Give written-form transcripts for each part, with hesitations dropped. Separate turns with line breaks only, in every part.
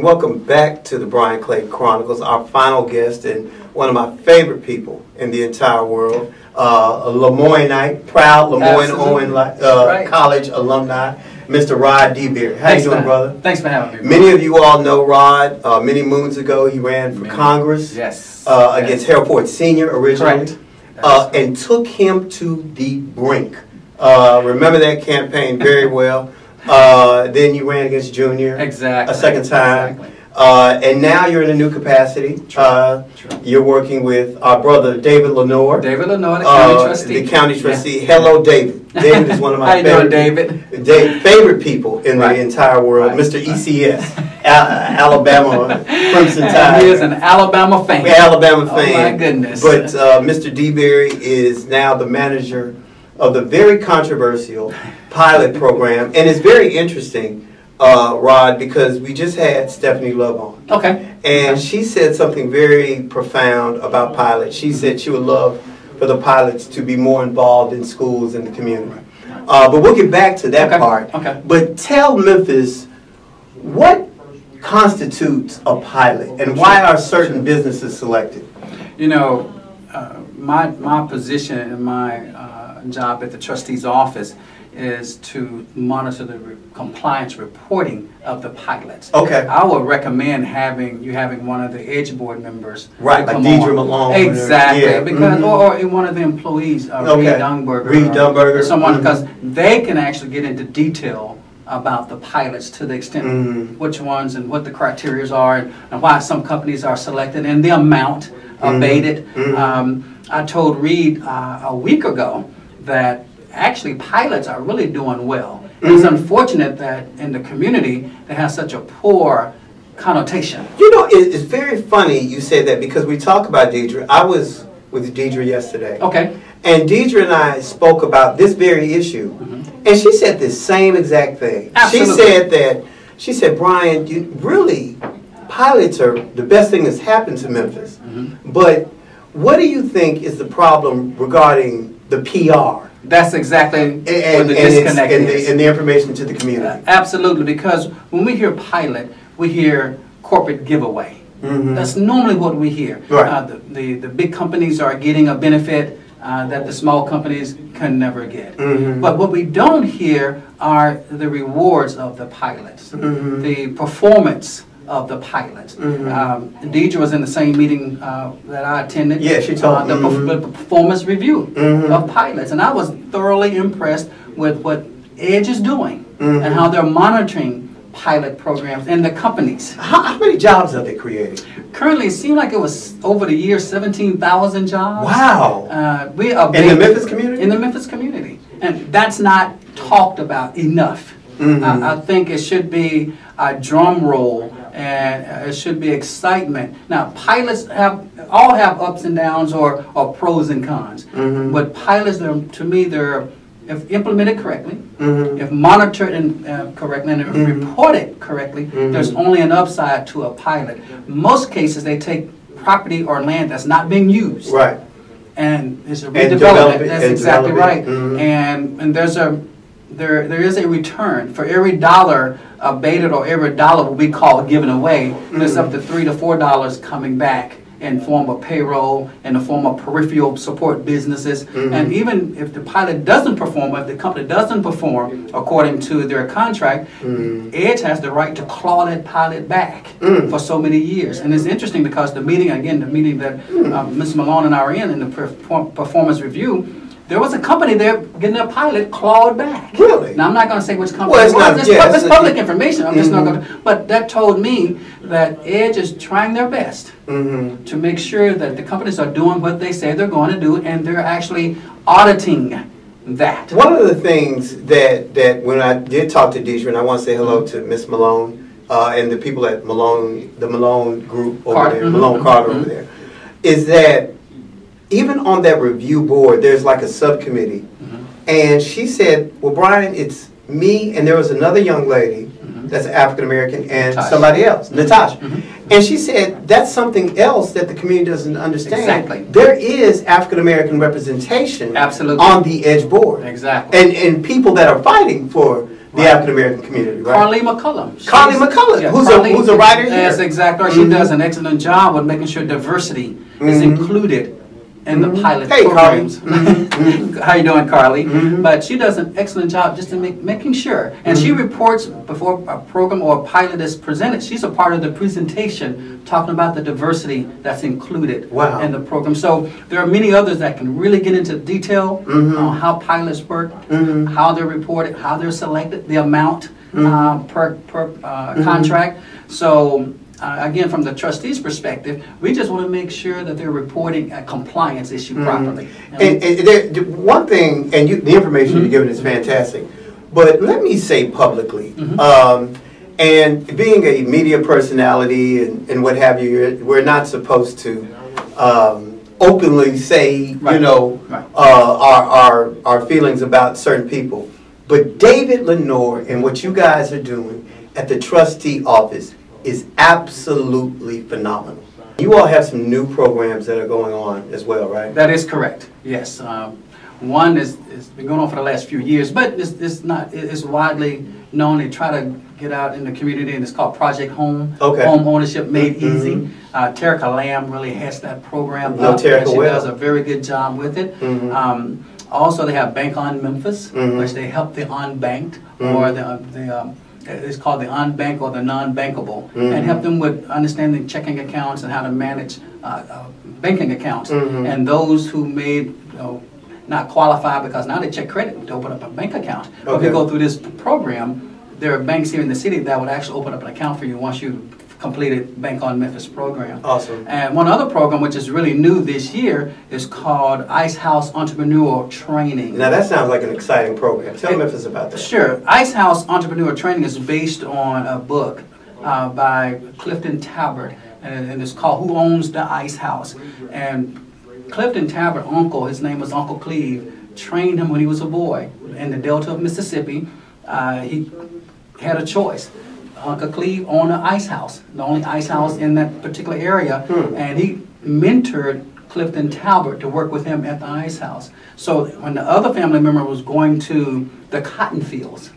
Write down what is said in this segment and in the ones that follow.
welcome back to the Brian Clay Chronicles, our final guest and one of my favorite people in the entire world, a Lemoyneite, proud Lemoyne College alumni, Mr. Rod DeBerry. How you doing, brother?
Thanks for having me.
Many of you all know Rod. Many moons ago, he ran for Congress against Harold Ford Sr. originally, and took him to the brink. Remember that campaign very well. Then you ran against Junior a second time. And now you're in a new capacity. You're working with our brother David Lenore.
David Lenore, the county trustee.
The county trustee. Yeah. Hello, David. David is one of my favorite people in the entire world. Mr. ECS, Alabama Crimson Tide.
He is an Alabama fan.
Alabama fan.
Oh my goodness.
But Mr. DeBerry is now the manager of the very controversial pilot program, and it's very interesting, Rod, because we just had Stephanie Love on.
Okay.
And she said something very profound about pilots. She said she would love for the pilots to be more involved in schools and the community. But we'll get back to that part.
Okay.
But tell Memphis, what constitutes a pilot, and why are certain businesses selected?
You know, my position and my job at the trustee's office is to monitor the compliance reporting of the pilots.
Okay.
I would recommend having one of the Edge board members.
Right, like Deidre Malone.
Exactly, because or one of the employees, Reed Dunberger, someone, because they can actually get into detail about the pilots to the extent which ones and what the criteria are and why some companies are selected and the amount abated. I told Reed a week ago that actually pilots are really doing well. It's unfortunate that in the community they have such a poor connotation.
You know, it's very funny you say that, because we talk about Deidre. I was with Deidre yesterday. Okay. And Deidre and I spoke about this very issue. And she said the same exact thing.
Absolutely.
She said, Brian, really, pilots are the best thing that's happened to Memphis. But what do you think is the problem regarding the PR?
That's exactly where the disconnect is.
And the information to the community.
Absolutely, because when we hear pilot, we hear corporate giveaway. That's normally what we hear. Right. The big companies are getting a benefit that the small companies can never get. But what we don't hear are the rewards of the pilots, the performance of the pilots. Deidre was in the same meeting that I attended.
Yeah, she told
the performance review of pilots, and I was thoroughly impressed with what Edge is doing and how they're monitoring pilot programs and the companies.
How many jobs have they created?
Currently, it seemed like it was over the years 17,000 jobs.
Wow!
We are
in the Memphis community.
In the Memphis community, and that's not talked about enough. I think it should be a drum roll, and it should be excitement. Now, pilots all have ups and downs or pros and cons. But pilots, to me, they're, if implemented correctly, if monitored correctly, and if reported correctly, there's only an upside to a pilot. Most cases, they take property or land that's not being used.
Right.
And it's a redevelopment. That's exactly right. And there is a return for every dollar abated or every dollar what we call given away. There's up to $3 to $4 coming back in form of payroll, in the form of peripheral support businesses. And even if the pilot doesn't perform, if the company doesn't perform according to their contract, Edge has the right to claw that pilot back for so many years. And it's interesting because the meeting that Ms. Malone and I were in the performance review, there was a company there getting their pilot clawed back.
Really?
Now, I'm not going to say which company it was. It's public information. I'm just not going to. But that told me that Edge is trying their best to make sure that the companies are doing what they say they're going to do, and they're actually auditing that.
One of the things that when I did talk to Deidre, and I want to say hello to Miss Malone and the people at the Malone group over there, Malone Carter over there, is that even on that review board, there's like a subcommittee. And she said, well, Brian, it's me and there was another young lady that's African American and somebody else, Natasha. And she said, that's something else that the community doesn't understand.
Exactly.
There is African American representation on the Edge board.
Exactly.
And people that are fighting for The African American community, right?
Carly McCullum.
Carly McCullum,
yeah,
who's a writer here.
That's exactly. She does an excellent job with making sure diversity is included in the pilot programs. How you doing, Carly? But she does an excellent job just in making sure. And she reports before a program or a pilot is presented. She's a part of the presentation talking about the diversity that's included in the program. So there are many others that can really get into detail on how pilots work, how they're reported, how they're selected, the amount per contract. So again, from the trustees' perspective, we just want to make sure that they're reporting a compliance issue properly.
And one thing, and the information you're giving is fantastic, but let me say publicly, and being a media personality and what have you, we're not supposed to openly say, you know, our feelings about certain people. But David Lenore and what you guys are doing at the trustee office is absolutely phenomenal. You all have some new programs that are going on as well, right?
That is correct. Yes, one is been going on for the last few years, but it's widely known. They try to get out in the community, and it's called Project Home. Home Ownership Made Easy. Terica Lamb really has that program. She does a very good job with it. Also, they have Bank on Memphis, which they help the unbanked or it's called the unbanked or the non-bankable, and help them with understanding checking accounts and how to manage banking accounts. And those who may not qualify because now they check credit to open up a bank account. But if you go through this program, there are banks here in the city that would actually open up an account for you once you completed Bank on Memphis program.
Awesome.
And one other program which is really new this year is called Icehouse Entrepreneur Training.
Now that sounds like an exciting program. Tell Memphis about that.
Sure. Icehouse Entrepreneur Training is based on a book by Clifton Talbert, and it's called Who Owns the Ice House? And Clifton Talbert, uncle, his name was Uncle Cleve, trained him when he was a boy in the Delta of Mississippi. He had a choice. Uncle Cleve owned an ice house, the only ice house in that particular area, and he mentored Clifton Talbert to work with him at the ice house. So when the other family member was going to the cotton fields,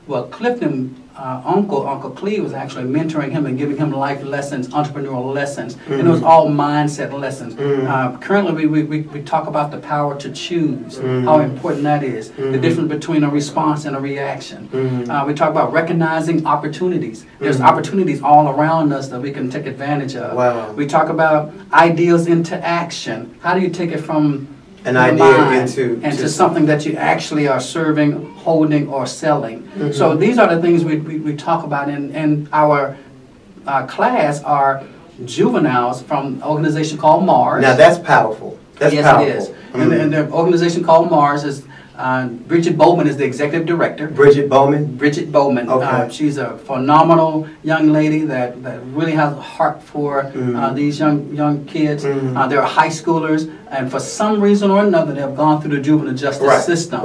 well, Clifton, Uncle Cleve was actually mentoring him and giving him life lessons, entrepreneurial lessons, and it was all mindset lessons. Currently, we talk about the power to choose, how important that is, the difference between a response and a reaction. We talk about recognizing opportunities. There's opportunities all around us that we can take advantage of. We talk about ideas into action. How do you take it from
an idea into
something that you actually are serving, holding, or selling? So these are the things we talk about, and our class are juveniles from an organization called Mars.
Now that's powerful. That's powerful.
Yes, it is. And the organization called Mars is Bridget Bowman is the executive director.
Bridget Bowman?
Bridget Bowman.
Okay.
She's a phenomenal young lady that really has a heart for these young kids. They're high schoolers, and for some reason or another, they have gone through the juvenile justice system.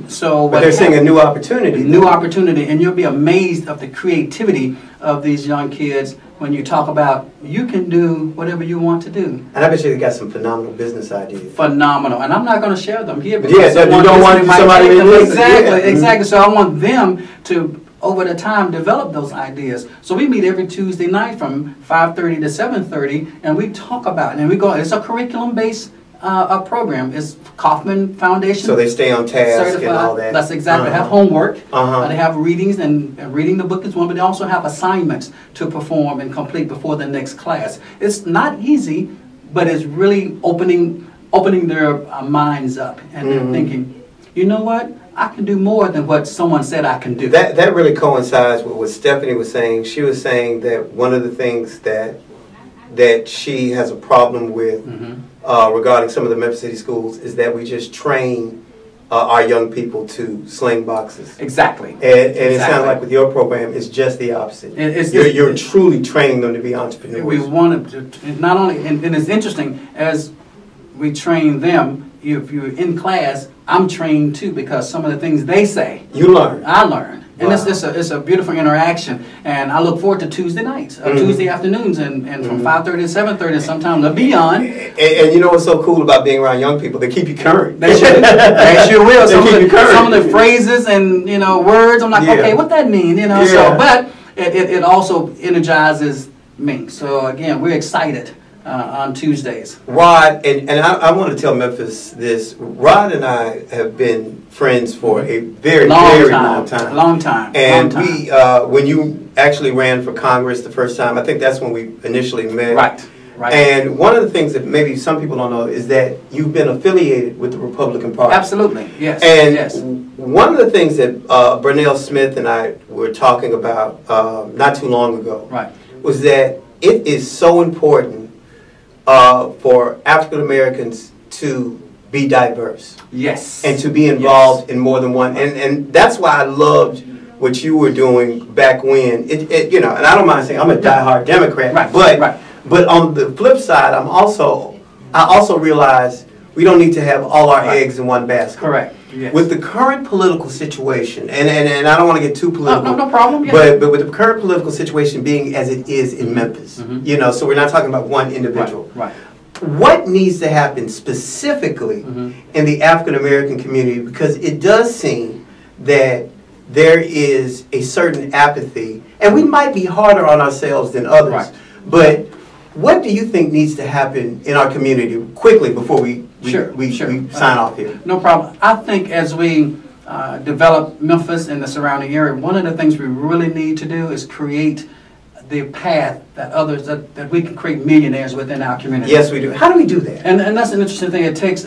So,
but they're seeing a new opportunity.
New opportunity, and you'll be amazed of the creativity of these young kids when you talk about you can do whatever you want to do.
And I bet you they got some phenomenal business ideas.
Phenomenal, and I'm not going to share them here
because you don't want somebody to listen.
Exactly. So I want them to, over the time, develop those ideas. So we meet every Tuesday night from 5:30 to 7:30, and we talk about it. And we go. It's a curriculum-based program. It's Kauffman Foundation.
So they stay on task certified, and all that.
That's exactly. They have homework. They have readings, and reading the book is one, but they also have assignments to perform and complete before the next class. It's not easy, but it's really opening their minds up, and they're thinking, you know what? I can do more than what someone said I can do.
That really coincides with what Stephanie was saying. She was saying that one of the things that she has a problem with regarding some of the Memphis City schools is that we just train our young people to sling boxes.
Exactly.
And it sounds like with your program, it's just the opposite. You're truly training them to be entrepreneurs.
We want to not only, and it's interesting, as we train them, if you're in class, I'm trained too, because some of the things they say,
you learn.
I learn. And it's a beautiful interaction. And I look forward to Tuesday nights, Tuesday afternoons, and from 5:30 to 7:30, and sometimes beyond.
And you know what's so cool about being around young people? They keep you current.
They sure will. Some of the phrases and words, I'm like, okay, what that mean? So, but it also energizes me. So again, we're excited on Tuesdays.
Rod, and I want to tell Memphis this. Rod and I have been friends for a very long time.
Long time.
And we, when you actually ran for Congress the first time, I think that's when we initially met.
Right.
And one of the things that maybe some people don't know is that you've been affiliated with the Republican Party.
Absolutely, yes.
And one of the things that Burnell Smith and I were talking about not too long ago was that it is so important for African Americans to be diverse.
Yes.
And to be involved in more than one. And that's why I loved what you were doing back when. And I don't mind saying I'm a diehard Democrat, but on the flip side, I also realize we don't need to have all our eggs in one basket.
Correct. Yes.
With the current political situation, and I don't want to get too political.
No problem.
But with the current political situation being as it is in Memphis, so we're not talking about one individual.
Right.
What needs to happen specifically in the African American community? Because it does seem that there is a certain apathy, and we might be harder on ourselves than others. But what do you think needs to happen in our community quickly before we sign off here?
No problem. I think as we develop Memphis and the surrounding area, one of the things we really need to do is create the path that we can create millionaires within our community.
Yes, we do. How do we do that?
And that's an interesting thing. It takes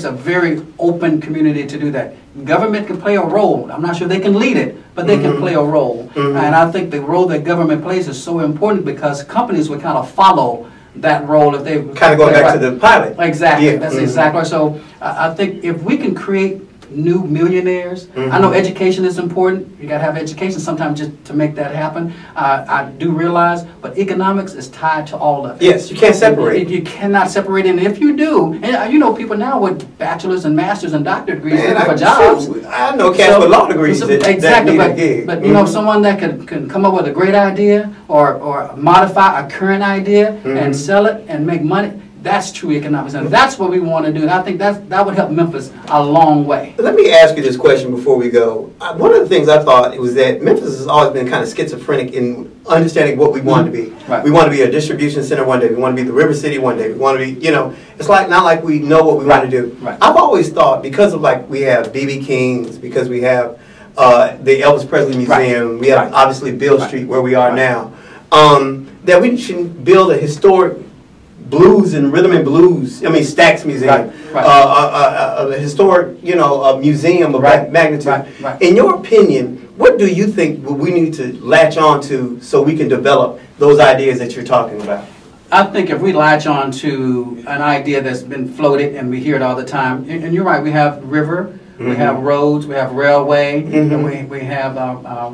a very open community to do that. Government can play a role. I'm not sure they can lead it, but they can play a role. And I think the role that government plays is so important because companies would kind of follow that role if they
kind of going back to the pilot.
Exactly. Yeah. That's exactly right. So I think if we can create new millionaires. I know education is important. You got to have education sometimes just to make that happen. I do realize, but economics is tied to all of it.
Yes, you can't separate.
You cannot separate it. And if you do, and people now with bachelor's and master's and doctorate degrees looking for jobs.
I know cats with law degrees
exactly, but someone that can come up with a great idea or modify a current idea and sell it and make money. That's true economics, and that's what we want to do. And I think that would help Memphis a long way.
Let me ask you this question before we go. One of the things I thought was that Memphis has always been kind of schizophrenic in understanding what we want to be.
Right.
We want to be a distribution center one day. We want to be the River City one day. We want to be, it's like not like we know what we want to do.
Right.
I've always thought because of we have B.B. King's, because we have the Elvis Presley Museum, we have obviously Beale Street where we are now, that we should build a historic blues and rhythm and blues. Stax Museum, a historic, a museum of magnitude. In your opinion, what do you think we need to latch on to so we can develop those ideas that you're talking about?
I think if we latch on to an idea that's been floated and we hear it all the time, and you're right, we have river. We have roads, we have railway, and we have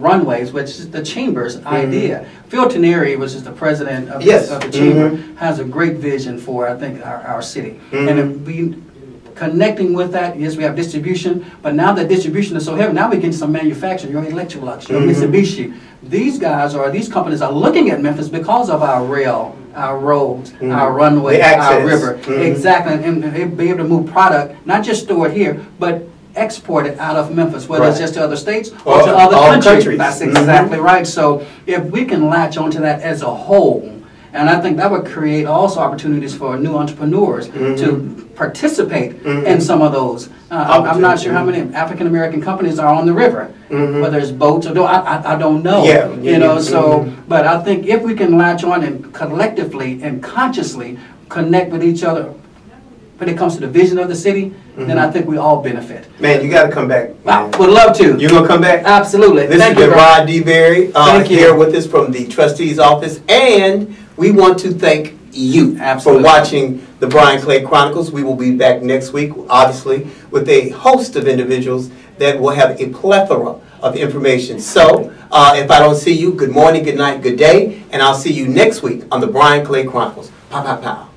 runways, which is the Chamber's idea. Phil Teneri, which is the president of the Chamber, has a great vision for, I think, our city. And if we connecting with that, yes, we have distribution, but now that distribution is so heavy, now we get some manufacturing, your Electrolux, your Mitsubishi. These companies are looking at Memphis because of our rail, our roads, our runway, our river. Exactly, and they'll be able to move product, not just store it here, but export it out of Memphis, whether it's just to other states or to other countries. That's exactly right. So if we can latch onto that as a whole, and I think that would create also opportunities for new entrepreneurs to participate in some of those. I'm not sure how many African American companies are on the river, whether it's boats or I don't know. But I think if we can latch on and collectively and consciously connect with each other when it comes to the vision of the city, then I think we all benefit. Man,
you got to come back.
Would love to.
You going to come back?
Absolutely.
This has been Rod DeBerry here with us from the trustee's office, and we want to thank you for watching the Brian Clay Chronicles. We will be back next week, obviously, with a host of individuals that will have a plethora of information. So, if I don't see you, good morning, good night, good day, and I'll see you next week on the Brian Clay Chronicles. Pow, pow, pow.